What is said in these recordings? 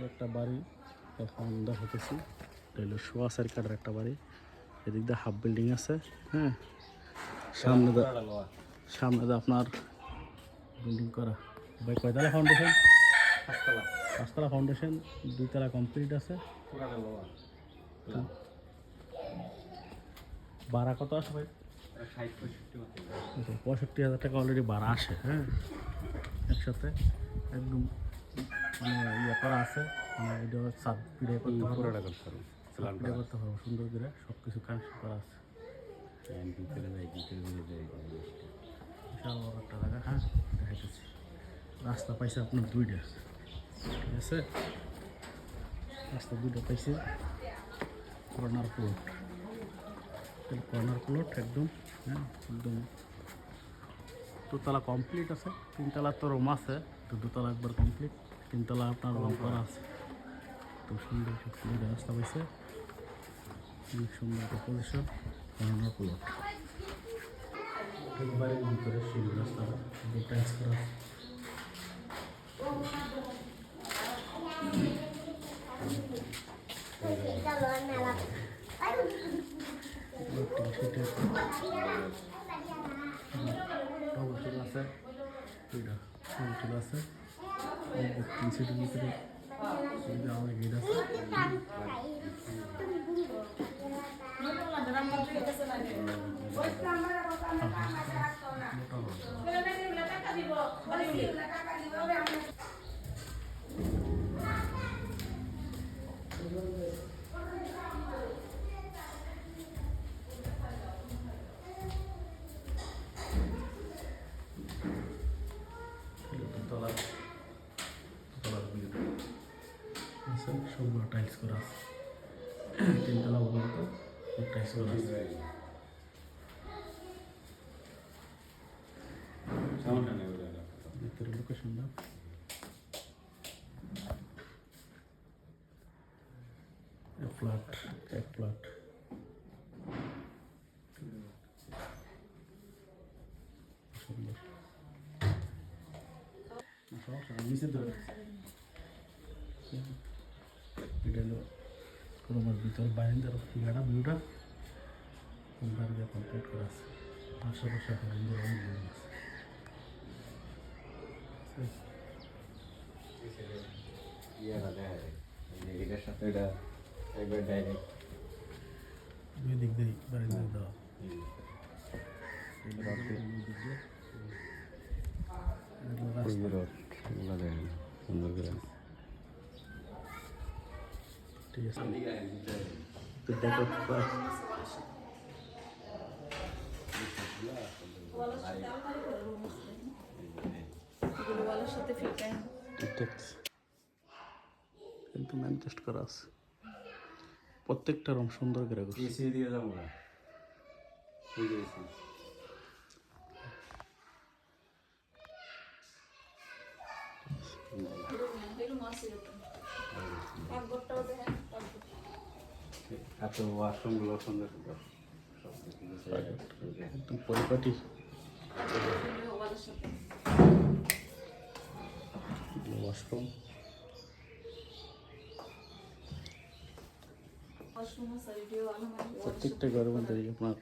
একটা বাড়ি এখন দেখাতেছি। এটা হলো সোয়া 4 কাঠার একটা বাড়ি। এদিক দিয়ে হাফ বিল্ডিং আছে। হ্যাঁ, সামনে আপনার বিল্ডিং করা। ভাই কয়তলা ফাউন্ডেশন? 5 তলা ফাউন্ডেশন, 2 তলা কমপ্লিট আছে। ভাড়া কত আছে ভাই? 65,000 টাকা অলরেডি ভাড়া আসে। হ্যাঁ, একসাথে একদম মানে ইয়ে করা আছে। মানে এটা সাব পিড়ে করতে পারবো, করতে পারবো সুন্দর করে সব কিছু কানেকশন করা আছে। বিশাল বড় একটা জায়গা। হ্যাঁ, দেখাইতেছি। রাস্তা পাইছে আপনার 2টা, ঠিক আছে? রাস্তা 2টা পাইছে। কর্নার প্লট, কর্নার প্লট একদম। হ্যাঁ, একদম 2তলা কমপ্লিট আছে। 3তলা তো রুম আছে, তো 2তলা একবার কমপ্লিট। 3তলা আপনার রুম করা আছে। তো সুন্দর সুন্দর রাস্তা পাইছে, অনেক সুন্দর একটা পজিশন। কর্নার প্লট বাড়ির ভিতরে সিঁড়ি রাস্তা টাইলস করা আছে। আছে 3 সিটের ভিতরে আমার গেট আছে। সবগুলো টাইলস করা আছে। 3তলা পর্যন্ত টাইলস করা আছে। ভিতরে লোকেশনটা ফ্ল্যাট, এক ফ্ল্যাট। সুন্দর নিচে ধরে এটা হলো রুমের ভিতরে বাইরের ফিগাটা ভিউটা সুন্দর দিয়ে কমপ্লিট করা আছে। আশেপাশে সুন্দর অনেক বিল্ডিং আছে। দুই দিক দিয়ে বাড়ির দেওয়া। সুন্দর করে ঠিক আছে। কিন্তু ম্যানচেস্ট করা আছে। প্রত্যেকটা রুম সুন্দর করে দিয়ে যাবো। ওয়াশরুমগুলো সুন্দর সুন্দর একদম পরিপাটি। ওয়াশরুম প্রত্যেকটা ঘরের মধ্যে আপনার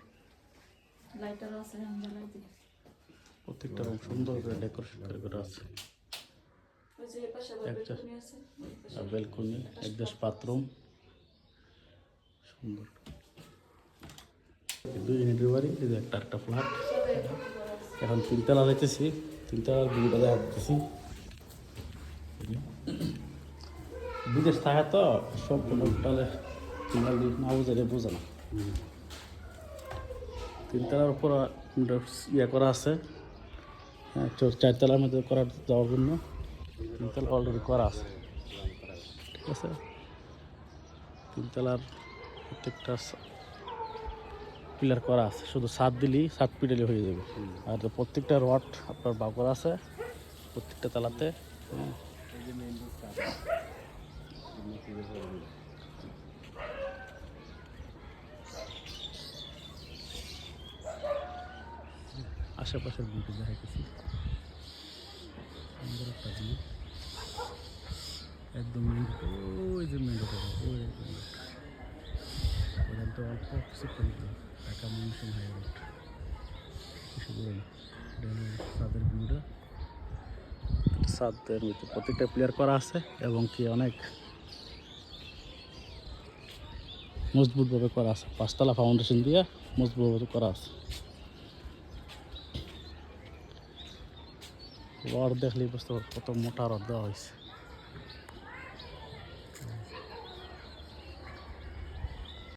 প্রত্যেকটা রুম সুন্দর করে ডেকোরেশন করে করা আছে। ব্যালকনি, একজাস্ট বাথরুম সুন্দর। 2 ইউনিটের বাড়ি, একটা ফ্ল্যাট। এখন 3তলা যাইতেছি। 3তলার ভিউটা দেখাতেছি। বিদেশ থাকা তো সব টোটালে না বুঝে বোঝে না। 3তলার উপর ইয়ে করা আছে। হ্যাঁ, 4তলার মধ্যে করার যাওয়ার জন্য 3তলা অলরেডি করা আছে, ঠিক আছে? 3তলার প্রত্যেকটা পিলার করা আছে, শুধু ছাদ দিলেই ছাদ পিটালি হয়ে যাবে। আর প্রত্যেকটা রড আপনার বাউ করা আছে প্রত্যেকটা তালাতে। আশেপাশের ভিউটা দেখাইতেছি। সুন্দর একটা ভিউ, একদম ওই যে মেন রোড, ওই ওখান তো অল্প কিছু কিন্তু ঢাকা ময়মনসিংহ হাই রোড কিছু দূরে না। এটা হলো ছাদের ভিউটা, ছাদের ভিতরে প্রত্যেকটা প্লেয়ার করা আছে এবং কি অনেক মজবুতভাবে করা আছে, 5 তলা ফাউন্ডেশন দিয়ে মজবুতভাবে করা আছে। রড দেখলেই বুঝতে পারো কত মোটা রড দেওয়া হয়েছে।